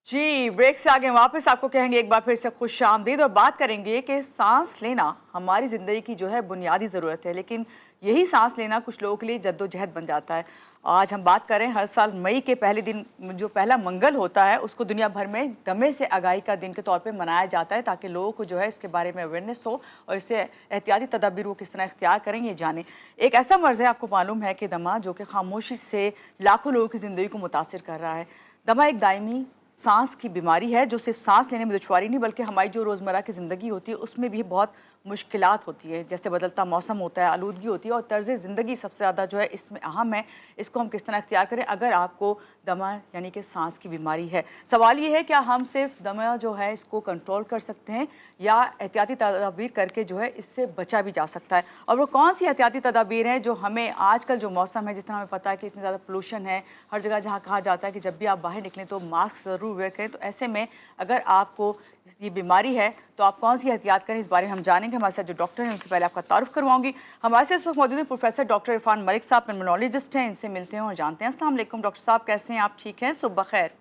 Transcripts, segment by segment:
जी, break से आगे वापस आपको कहेंगे एक बार फिर से खुशामदीद और बात करेंगे कि सांस लेना हमारी ज़िंदगी की जो है बुनियादी ज़रूरत है, लेकिन यही सांस लेना कुछ लोगों के लिए जद्दोजहद बन जाता है। आज हम बात करें हर साल मई के पहले दिन जो पहला मंगल होता है उसको दुनिया भर में दमे से आगाही का दिन के तौर पे मनाया जाता है ताकि लोगों को जो है इसके बारे में अवेयरनेस हो और इससे एहतियाती तदाबीर वो किस तरह इख्तियार करें ये जानें। एक ऐसा मर्ज़ है, आपको मालूम है कि दमा, जो कि खामोशी से लाखों लोगों की ज़िंदगी को मुतासिर कर रहा है। दमा एक दायमी सांस की बीमारी है जो सिर्फ सांस लेने में दुश्वारी नहीं बल्कि हमारी जो रोज़मर्रा की ज़िंदगी होती है उसमें भी बहुत मुश्किलात होती है। जैसे बदलता मौसम होता है, आलूदगी होती है और तर्ज़ ज़िंदगी सबसे ज़्यादा जो है इसमें अहम है। इसको हम किस तरह इख्तियार करें अगर आपको दमा यानी कि सांस की बीमारी है। सवाल ये है, क्या हम सिर्फ दमा जो है इसको कंट्रोल कर सकते हैं या एहतियाती तदाबीर करके जो है इससे बचा भी जा सकता है? और वो कौन सी एहतियाती तदाबीर हैं जो हमें आजकल जो मौसम है, जितना हमें पता है कि इतनी ज़्यादा पोल्यूशन है हर जगह, जहाँ कहा जाता है कि जब भी आप बाहर निकलें तो मास्क ज़रूर वेयर करें, तो ऐसे में अगर आपको ये बीमारी है तो आप कौन सी एहतियात करें, इस बारे में हम जानेंगे। हमारे साथ जो डॉक्टर हैं उनसे पहले आपका तारुफ करवाऊंगी। हमारे साथ इस वक्त मौजूद हैं प्रोफेसर डॉक्टर इरफान मलिक साहब, पल्मोनोलॉजिस्ट हैं। इनसे मिलते हैं और जानते हैं। अस्सलाम वालेकुम डॉक्टर साहब, कैसे हैं आप? ठीक हैं? सुबह खैर।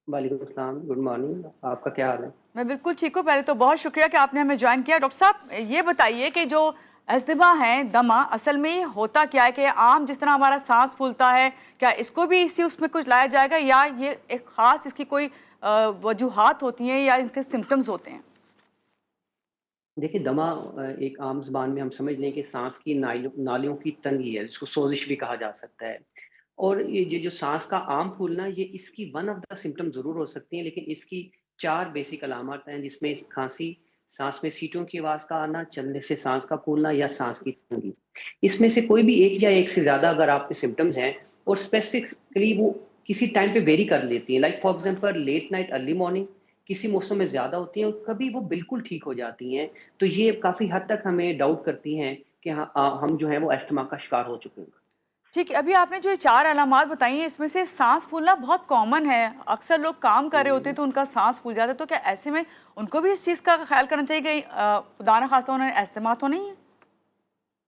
वालेकुम अस्सलाम, गुड मॉर्निंग। आपका क्या हाल है? मैं बिल्कुल ठीक हूँ। पहले तो बहुत शुक्रिया कि आपने हमें ज्वाइन किया। डॉक्टर साहब, ये बताइए कि जो अस्थमा है, दमा, असल में ये होता क्या है? कि आम जिस तरह हमारा सांस फूलता है, क्या इसको भी इसी उसमें कुछ लाया जाएगा या ये एक ख़ास इसकी कोई वजूहात होती हैं या इनके सिम्टम्स होते हैं? देखिए, दमा एक आम ज़ुबान में हम समझ लें कि साँस की नालियों की तंगी है, जिसको सोज़िश भी कहा जा सकता है। और ये जो साँस का आम फूलना, ये इसकी वन ऑफ द सिम्पटम ज़रूर हो सकती हैं, लेकिन इसकी 4 बेसिक अलामत हैं, जिसमें खाँसी, साँस में सीटों की आवाज़ का आना, चलने से साँस का फूलना या साँस की तंगी। इसमें से कोई भी एक या एक से ज़्यादा अगर आप में सिम्पटम्स हैं और स्पेसिफिकली वो किसी टाइम पे वेरी कर लेती हैं, like for example late night, early morning, किसी मौसम में ज़्यादा होती हैं और कभी वो बिल्कुल ठीक हो जाती हैं। तो ये काफ़ी हद तक हमें डाउट करती हैं कि हाँ, हम जो है वो अस्थमा का शिकार हो चुके हैं। ठीक है, अभी आपने जो ये 4 अलामात बताई हैं, इसमें से साँस फूलना बहुत कॉमन है। अक्सर लोग काम कर रहे होते हैं हुँ। तो उनका साँस फूल जाता है, तो क्या ऐसे में उनको भी इस चीज़ का ख़्याल करना चाहिए कि खुदा ना ख़ास्ता उन्हें अस्थमा तो नहीं है?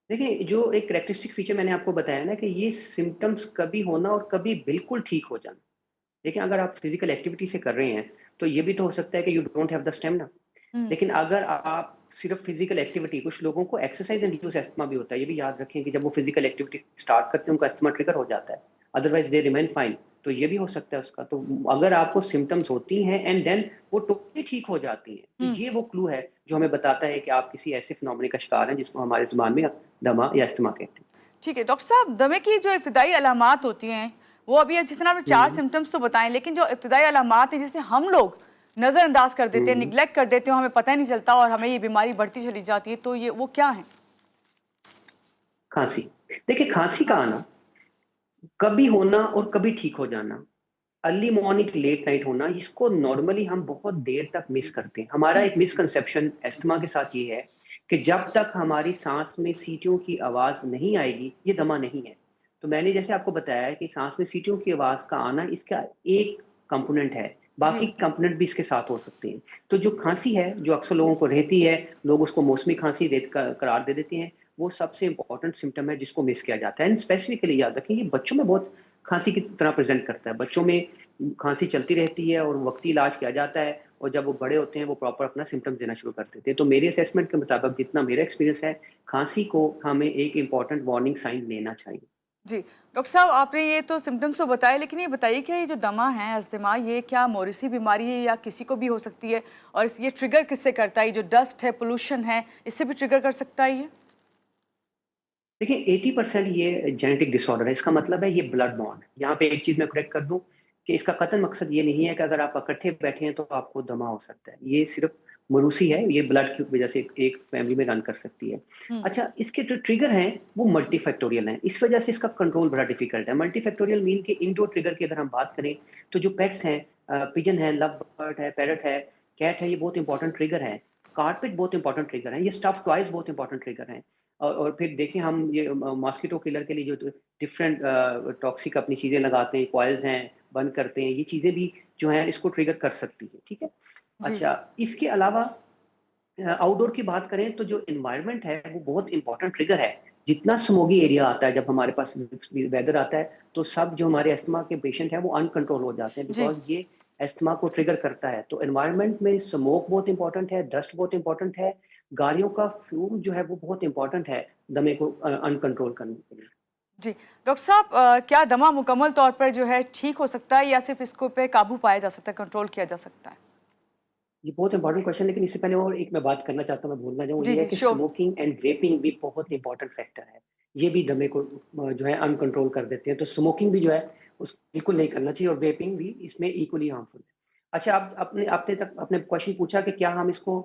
देखिए, जो एक कैरेक्टरिस्टिक फीचर मैंने आपको बताया ना कि ये सिम्पटम्स कभी होना और कभी बिल्कुल ठीक हो जाना। देखिए, अगर आप फिज़िकल एक्टिविटी से कर रहे हैं, तो ये भी तो हो सकता है कि you don't have the stamina. हुँ। लेकिन अगर आप सिर्फ़ फिज़िकल एक्टिविटी, कुछ लोगों को एक्सरसाइज़ इंड्यूस अस्थमा भी होता है, ये भी याद रखें कि जब वो फिज़िकल एक्टिविटी स्टार्ट करते हैं, उनका अस्थमा ट्रिगर हो जाता है। अदरवाइज़ दे रिमेन फाइन, तो ये भी हो सकता है उसका। तो अगर आपको सिम्पटम्स होती हैं एंड देन वो टोटली ठीक हो जाती हैं, तो हुँ। ये वो क्लू है जो हमें बताता है कि आप किसी ऐसे फिनोमेना का शिकार हैं जिसको हमारे ज़ुबान में दमा या अस्थमा कहते हैं। ठीक है, डॉक्टर साहब, दमे की जो इब्तिदाई अलामात होती हैं, वो अभी जितना आपने 4 हुँ, सिम्पटम्स तो बताएँ, लेकिन जो इब्तिदाई अलामात हैं जिसे हम लोग नज़रअंदाज़ कर देते हैं, हुँ। नेग्लेक्ट कर देते हैं, हमें पता ही नहीं चलता और हमें ये बीमारी बढ़ती चली जाती है, तो ये वो क्या हैं? खाँसी। देखिए, खाँसी का खाँसी। आना कभी होना और कभी ठीक हो जाना, अर्ली मॉर्निंग, लेट नाइट होना, इसको नॉर्मली हम बहुत देर तक मिस करते हैं। हमारा हुँ। एक मिसकंसेप्शन अस्थमा के साथ ये है कि जब तक हमारी सांस में सीटियों की आवाज़ नहीं आएगी, ये दमा नहीं है। तो मैंने जैसे आपको बताया कि सांस में सीटियों की आवाज़ का आना इसका एक कंपोनेंट है, बाकी जी। कंपोनेंट भी इसके साथ हो सकते हैं। तो जो खाँसी है, जो अक्सर लोगों को रहती है, लोग उसको मौसमी खाँसी करार दे देते हैं, वो सबसे इम्पोर्टेंट सिम्पटम है जिसको मिस किया जाता है। एंड स्पेसिफिकली याद रखें, ये बच्चों में बहुत खाँसी की तरह प्रेज़ेंट करता है। बच्चों में खाँसी चलती रहती है और वक़्ती इलाज किया जाता है, और जब वो बड़े होते हैं, वो प्रॉपर अपना सिम्पटम्स देना शुरू कर देते हैं। तो मेरे असेसमेंट के मुताबिक, जितना मेरा एक्सपीरियंस है, खाँसी को हमें एक इम्पोर्टेंट वार्निंग साइन लेना चाहिए। जी। डॉक्टर साहब, आपने ये तो सिम्पटम्स तो बताए, लेकिन ये बताइए क्या ये जो दमा है, अस्थमा, ये क्या मौरूसी बीमारी है या किसी को भी हो सकती है? और ये ट्रिगर किससे करता है? ये जो डस्ट है, पोल्यूशन है, इससे भी ट्रिगर कर सकता है ये? देखिए, 80% ये जेनेटिक डिसऑर्डर है, इसका मतलब है ये ब्लड बॉर्न है। यहाँ पे एक चीज़ मैं करेक्ट कर दूँ कि इसका कतई मकसद ये नहीं है कि अगर आप इकट्ठे बैठे हैं तो आपको दमा हो सकता है। ये सिर्फ़ मरूसी है, ये ब्लड की वज़ह से एक फैमिली में रन कर सकती है। हुँ। अच्छा, इसके जो ट्रिगर हैं वो मल्टीफैक्टोरियल हैं, इस वज़ह से इसका कंट्रोल बड़ा डिफ़िकल्ट है। मल्टीफैक्टोरियल मीन कि इंडोर ट्रिगर की अगर हम बात करें, तो जो पेट्स हैं, पिजन है, लव बर्ड है, पैरट है, कैट है, ये बहुत इंपॉर्टेंट ट्रिगर हैं। कारपेट बहुत इंपॉर्टेंट ट्रिगर हैं, ये स्टफ़्ड टॉयज़ बहुत इंपॉर्टेंट ट्रिगर हैं। और फिर देखिए, हम ये मॉस्किटो किलर के लिए जो डिफरेंट टॉक्सिक अपनी चीज़ें लगाते हैं, कॉइल्स हैं, बंद करते हैं, ये चीज़ें भी जो हैं इसको ट्रिगर कर सकती हैं, ठीक है? जी। अच्छा, इसके अलावा आउटडोर की बात करें तो जो एनवायरनमेंट है वो बहुत इंपॉर्टेंट ट्रिगर है। जितना स्मॉगी एरिया आता है, जब हमारे पास वेदर आता है, तो सब जो हमारे अस्थमा के पेशेंट हैं वो अनकंट्रोल हो जाते हैं, जी। बिकॉज़ ये अस्थमा को ट्रिगर करता है। तो एनवायरनमेंट में स्मोक बहुत इंपॉर्टेंट है, डस्ट बहुत इंपॉर्टेंट है, गाड़ियों का फ्यूम जो है वो बहुत इंपॉर्टेंट है दमे को अनकंट्रोल करने के लिए। जी, डॉक्टर साहब क्या दमा मुकम्मल तौर पर जो है ठीक हो सकता है या सिर्फ़ इसको पे काबू पाया जा सकता है, कंट्रोल किया जा सकता है? ये बहुत इंपॉर्टेंट क्वेश्चन है, लेकिन इससे पहले और एक मैं बात करना चाहता हूँ, मैं भूलना चाहूँ, जी, ये है जी, कि श्योर। स्मोकिंग एंड वेपिंग भी बहुत इंपॉर्टेंट फैक्टर है। ये भी दमे को जो है अनकंट्रोल कर देते हैं। तो स्मोकिंग भी जो है उस बिल्कुल नहीं करना चाहिए और वेपिंग भी इसमें इक्वली हार्मफुल है। अच्छा, आप आपने आपने तक आपने क्वेश्चन पूछा कि क्या हम इसको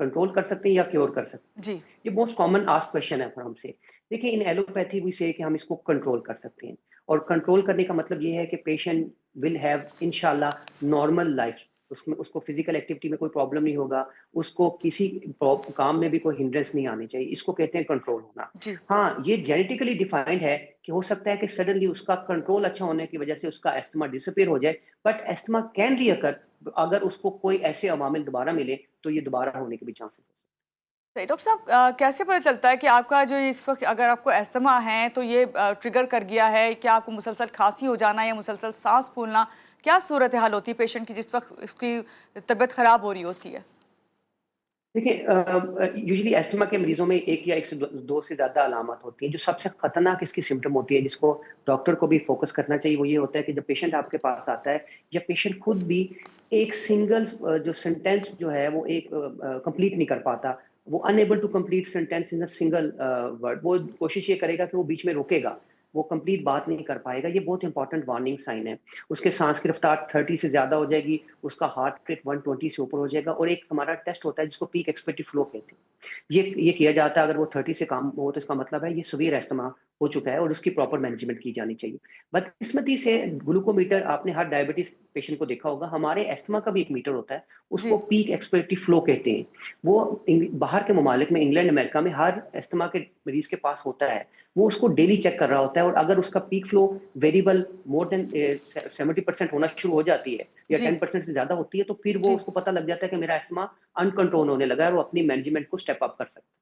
कंट्रोल कर सकते हैं या क्योर कर सकते हैं? जी, ये मोस्ट कॉमन आस्क्ड क्वेश्चन है हमसे। देखिए, इन एलोपैथी वी से कि हम इसको कंट्रोल कर सकते हैं, और कंट्रोल करने का मतलब ये है कि पेशेंट विल हैव इंशाल्लाह नॉर्मल लाइफ। उसमें उसको फिजिकल एक्टिविटी में कोई प्रॉब्लम नहीं होगा, उसको किसी काम में भी कोई हिंड्रेंस नहीं आनी चाहिए। इसको कहते हैं कंट्रोल होना। जी। हाँ, ये जेनेटिकली डिफाइंड है कि हो सकता है कि सडनली उसका कंट्रोल अच्छा होने की वजह से उसका अस्थमा डिसअपीयर हो जाए, बट अस्थमा कैन रीअकर अगर उसको कोई ऐसे अवामिल दोबारा मिले, तो ये दोबारा होने के भी चांसेस हो सकते हैं। सही। डॉक्टर साहब कैसे पता चलता है कि आपका जो इस वक़्त अगर आपको अस्थमा है तो ये ट्रिगर कर गया है? क्या आपको मुसलसल खाँसी हो जाना या मुसलसल साँस फूलना, क्या सूरत-ए-हाल होती है पेशेंट की जिस वक़्त उसकी तबीयत ख़राब हो रही होती है? देखिए, यूजुअली अस्थमा के मरीजों में 1 या 1 से 2 से ज़्यादा अलामत होती हैं। जो सबसे खतरनाक इसकी सिम्पटम होती है, जिसको डॉक्टर को भी फ़ोकस करना चाहिए, वो ये होता है कि जब पेशेंट आपके पास आता है या पेशेंट खुद भी एक सिंगल जो सेंटेंस जो है वो एक कंप्लीट नहीं कर पाता, वो unable to complete sentence in a single word, वो कोशिश ये करेगा कि वो बीच में रुकेगा, वो कंप्लीट बात नहीं कर पाएगा। ये बहुत इंपॉर्टेंट वार्निंग साइन है। उसके सांस की रफ्तार 30 से ज़्यादा हो जाएगी, उसका हार्ट रेट 120 से ऊपर हो जाएगा, और एक हमारा टेस्ट होता है जिसको पीक एक्सपेक्टेड फ्लो कहते हैं। ये किया जाता है। अगर वो 30 से कम हो तो इसका मतलब है ये सीवियर अस्थमा हो चुका है और उसकी प्रॉपर मैनेजमेंट की जानी चाहिए। बदकिस्मती से ग्लूकोमीटर, आपने हर डायबिटीज पेशेंट को देखा होगा, हमारे अस्थमा का भी एक मीटर होता है, उसको जी, पीक एक्सपेक्टेड फ्लो कहते हैं। वो बाहर के ममालिक में, इंग्लैंड अमेरिका में हर अस्थमा के मरीज के पास होता है। वो उसको डेली चेक कर रहा होता है, और अगर उसका peak flow variable more than 70% होना शुरू हो जाती है या जी, 10% से ज्यादा होती है, तो फिर वो जी। उसको पता लग जाता है कि मेरा अस्थमा अनकंट्रोल होने लगा है, और वो अपनी मैनेजमेंट को स्टेप अप कर सकता है।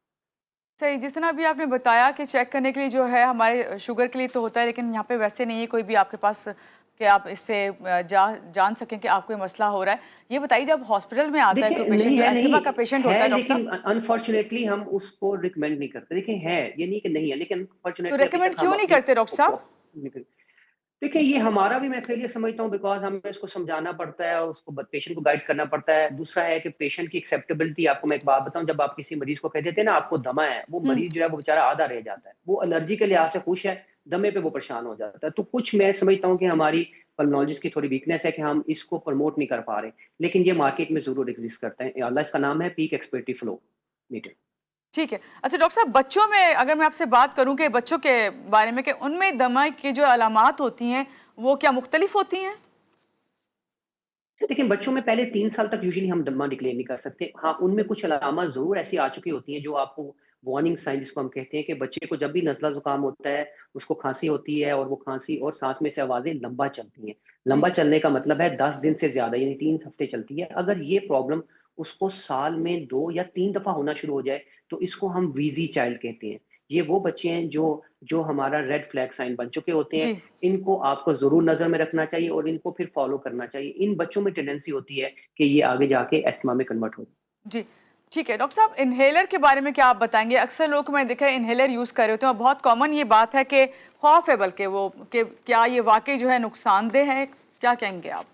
सही, जिस तरह अभी आपने बताया कि चेक करने के लिए जो है हमारे शुगर के लिए तो होता है, लेकिन यहाँ पे वैसे नहीं है कोई भी आपके पास कि आप इससे जान सकें कि आपको ये मसला हो रहा है। ये बताइए जब हॉस्पिटल में आता है कोई देखिए, पेशेंट नहीं जो है, नहीं अस्थमा का पेशेंट होता है, है डॉक्टर लेकिन साहब, अनफॉर्चुनेटली हम उसको रिकमेंड नहीं करते। देखिए, है, ये नहीं कि नहीं है, लेकिन तो अनफॉर्चुनेटली अभी रिकमेंड तक हम क्यों नहीं अपनी करते डॉक्टर साहब? देखिए, ये हमारा भी मैं फेलियर समझता हूँ, बिकॉज़ हमें उसको समझाना पड़ता है, उसको पेशेंट को गाइड करना पड़ता है। दूसरा है कि पेशेंट की एक्सेप्टेबिलिटी, आपको मैं एक बात बताऊँ, जब आप किसी मरीज़ को कह देते हैं ना आपको दमा है, वो हुँ, मरीज़ जो है वो बेचारा आधा रह जाता है। वो एलर्जी के लिहाज़ से खुश है, दमे पे वो परेशान हो जाता है। तो कुछ मैं समझता हूँ कि हमारी पल्मोलॉजिस्ट की थोड़ी वीकनेस है कि हम इसको प्रमोट नहीं कर पा रहे। लेकिन ये मार्केट में ज़रूर एक्ज़िस्ट करता है। अल्लाह, इसका नाम है पीक एक्सपेक्टेड फ्लो मीटर। ठीक है। अच्छा डॉक्टर साहब बच्चों में अगर मैं आपसे बात करूँ कि बच्चों के बारे में कि उनमें दमा की जो अलामात होती हैं, वो क्या मुख्तलिफ होती हैं? तो देखिए, बच्चों में पहले 3 साल तक यूजुअली हम दमा डिक्लेयर नहीं कर सकते। हाँ, उनमें कुछ अलामत ज़रूर ऐसी आ चुकी होती हैं जो आपको वार्निंग साइन जिसको हम कहते हैं, कि बच्चे को जब भी नज़ला ज़ुकाम होता है, उसको खाँसी होती है, और वो खाँसी और साँस में से आवाज़ें लंबा चलती हैं। लंबा जी, चलने का मतलब है 10 दिन से ज़्यादा, यानी 3 हफ्ते चलती है। अगर ये प्रॉब्लम उसको साल में 2 या 3 दफ़ा होना शुरू हो जाए, तो इसको हम वीज़ी चाइल्ड कहते हैं। ये वो बच्चे हैं जो जो हमारा रेड फ्लैग साइन बन चुके होते हैं। जी, इनको आपको ज़रूर नज़र में रखना चाहिए और इनको फिर फ़ॉलो करना चाहिए। इन बच्चों में टेंडेंसी होती है कि ये आगे जाके अस्थमा में कन्वर्ट हो। जी। ठीक है, डॉक्टर साहब इन्हेलर के बारे में क्या आप बताएँगे? अक्सर लोग मैंने देखा है इन्हेलर यूज़ कर रहे होते हैं और बहुत कॉमन ये बात है कि खौफ़ है बल्कि वो कि क्या ये वाक़ई जो है नुकसानदेह है? क्या कहेंगे आप?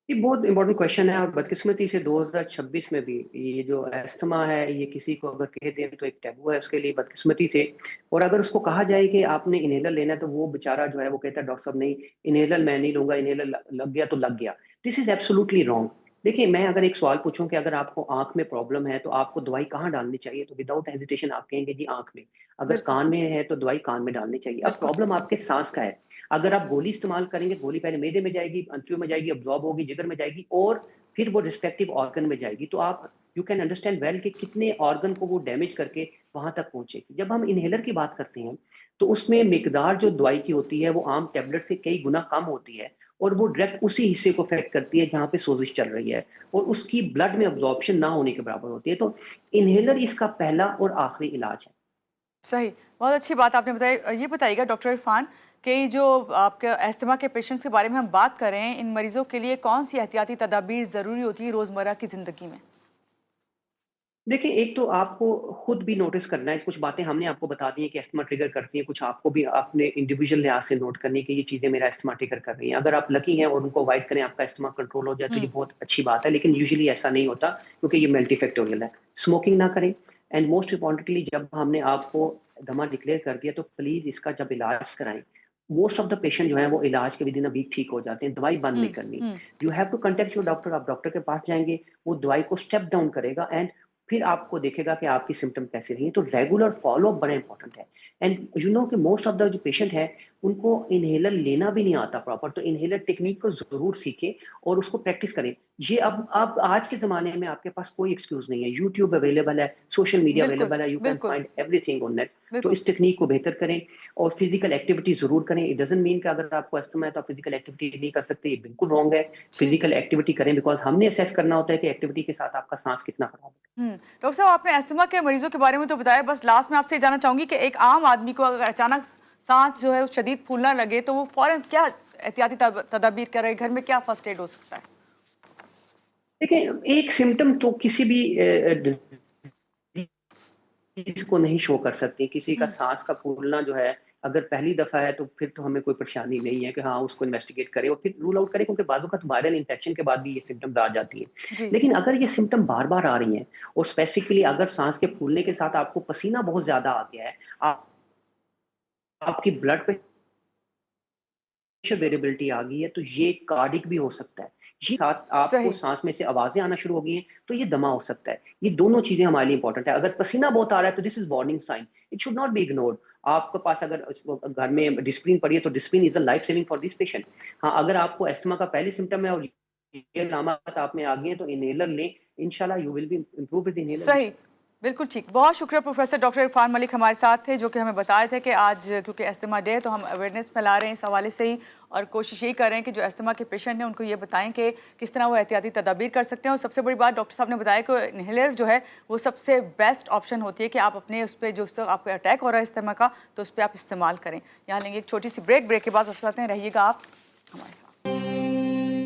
ये बहुत इंपॉर्टेंट क्वेश्चन है, और बदकिस्मती से 2026 में भी ये जो अस्थमा है, ये किसी को अगर कह दें तो एक टैबू है उसके लिए, बदकिस्मती से। और अगर उसको कहा जाए कि आपने इन्हेलर लेना है, तो वो बेचारा जो है वो कहता है डॉक्टर साहब नहीं, इन्हेलर मैं नहीं लूंगा, इन्हेलर लग गया तो लग गया। This is absolutely wrong. देखिए, मैं अगर एक सवाल पूछूं कि अगर आपको आंख में प्रॉब्लम है तो आपको दवाई कहाँ डालनी चाहिए, तो विदाउट हेजिटेशन आप कहेंगे जी आंख में। अगर बिल्कुल, कान में है तो दवाई कान में डालनी चाहिए। अब बिल्कुल। प्रॉब्लम आपके सांस का है। अगर आप गोली इस्तेमाल करेंगे, गोली पहले मैदे में जाएगी, अंत्रियों में जाएगी, अब्जॉर्ब होगी, जिगर में जाएगी, और फिर वो रिस्पेक्टिव ऑर्गन में जाएगी। तो आप यू कैन अंडरस्टैंड वेल कि कितने ऑर्गन को वो डैमेज करके वहां तक पहुंचेगी। जब हम इनहेलर की बात करते हैं, तो उसमें मिकदार जो दवाई की होती है वो आम टैबलेट से कई गुना कम होती है, और वो डायरेक्ट उसी हिस्से को अफेक्ट करती है जहां पे सोजिश चल रही है, और उसकी ब्लड में अब्जॉर्प्शन ना होने के बराबर होती है। तो इनहेलर इसका पहला और आखिरी इलाज है। सही, बहुत अच्छी बात आपने बताई। ये बताइएगा डॉक्टर इरफान कि जो आपके अस्थमा के पेशेंट्स के बारे में हम बात कर रहे हैं, इन मरीजों के लिए कौन-सी एहतियाती तदाबीर ज़रूरी होती है रोज़मर्रा की ज़िंदगी में? देखिए, एक तो आपको खुद भी नोटिस करना है, कुछ बातें हमने आपको बता दी हैं कि अस्थमा ट्रिगर करती है, कुछ आपको भी अपने इंडिविजुअल लिहाज से नोट करनी है कि ये चीज़ें मेरा अस्थमा ट्रिगर कर रही हैं। अगर आप लकी हैं और उनको अवॉइड करें, आपका अस्थमा कंट्रोल हो जाए, तो ये हुँ, बहुत अच्छी बात है, लेकिन यूजुअली ऐसा नहीं होता क्योंकि ये मल्टीफैक्टोरियल है। स्मोकिंग ना करें एंड मोस्ट इम्पोर्टेंटली जब हमने आपको दमा डिक्लेयर कर दिया, तो प्लीज़ इसका जब इलाज कराएँ। मोस्ट ऑफ द पेशेंट जो हैं, वो इलाज के विदिन अ वीक ठीक हो जाते हैं, दवाई बंद हुँ, नहीं करनी। हुँ। You have to contact your doctor, आप डॉक्टर के पास जाएँगे, वो दवाई को स्टेप डाउन करेगा एंड फिर आपको देखेगा कि आपकी सिम्पटम कैसे रही हैं। तो रेगुलर फ़ॉलो-अप बड़ा इम्पोर्टेंट है एंड यू नो कि मोस्ट ऑफ द जो पेशेंट है, उनको इन्हेलर लेना भी नहीं आता प्रॉपर, तो इन्हेलर टेक्नीक को ज़रूर सीखें और उसको प्रैक्टिस करें। ये अब आज के ज़माने में आपके पास कोई एक्सक्यूज़ नहीं है, यूट्यूब अवेलेबल है, सोशल मीडिया बिल्कुल, अवेलेबल है, यू कैन बिल्कुल, फाइंड एवरीथिंग ऑन नेट। तो बिल्कुल। इस टेक्नीक को बेहतर करें और फिज़िकल एक्टिविटी ज़रूर करें। इट डज़न्ट मीन कि अगर आपको अस्थमा है तो आप फिज़िकल एक्टिविटी नहीं कर सकते, ये बिल्कुल रॉन्ग है। ठीक है। फिज़िकल एक्टिविटी करें बिकॉज़ हमने असेस करना होता है कि एक्टिविटी के साथ आपका साँस कितना खराब है। डॉक्टर साहब आपने अस्थमा के मरीजों के बारे में तो बताया, बस लास्ट में आपसे ये जानना चाहूँगी कि एक आम आदमी को अगर अचानक साँस जो है वो शदीद फूलने लगे, तो वो फ़ौरन क्या एहतियाती तदाबीर करें? घर में क्या फ़र्स्ट एड हो सकता है? देखिए, एक सिम्पटम तो किसी भी डिज़ीज़ को नहीं शो कर सकती। किसी का हुँ, साँस का फूलना जो है, अगर पहली दफ़ा है तो फिर तो हमें कोई परेशानी नहीं है कि हाँ, उसको इन्वेस्टिगेट करें और फिर रूल आउट करें क्योंकि बाज़ औक़ात वायरल इन्फेक्शन के बाद भी ये सिम्पटम्स आ जाती हैं। जी। लेकिन अगर ये सिम्पटम बार-बार आ रही हैं और स्पेसिफ़िकली अगर साँस के फूलने के साथ आपको पसीना बहुत ज़्यादा आ गया है, आप आपकी ब्लड वेरिएबिलिटी आ गई है, तो ये कार्डिक भी हो सकता है। ये साथ आपको सही। साँस में से आवाज़ें आना शुरू हो गई हैं, तो ये दमा हो सकता है। ये दोनों चीज़ें हमारे लिए इम्पोर्टेंट है। अगर पसीना बहुत आ रहा है, तो this is warning sign. It should not be ignored. आपके पास अगर घर में डिसिप्लिन पड़ी है, तो discipline is a life saving for this patient. हाँ, अगर आपको अस्थमा का पहली सिम्पटम है और ये अलामत आप में आ गई है, तो इन्हेलर लें। इंशाल्लाह you will be improve with inhaler सही। इंशाल्लाह। बिल्कुल ठीक। बहुत शुक्रिया प्रोफ़ेसर डॉक्टर इरफ़ान मलिक हमारे साथ थे, जो कि हमें बताए थे कि आज क्योंकि अस्थमा डे है, तो हम अवेयरनेस फैला रहे हैं इस हवाले से ही और कोशिश यही कर रहे हैं कि जो अस्थमा के पेशेंट हैं, उनको ये बताएँ कि किस तरह वो एहतियाती तदाबीर कर सकते हैं और सबसे बड़ी बात डॉक्टर साहब ने बताया कि इन्हेलर जो है, वो सबसे बेस्ट ऑप्शन होती है कि आप अपने उस पे जो उस आपको अटैक हो रहा है अस्थमा का, तो उस पे आप इस्तेमाल करें। यहाँ लेंगे एक छोटी-सी ब्रेक के बाद वापस आते हैं, रहिएगा आप हमारे साथ।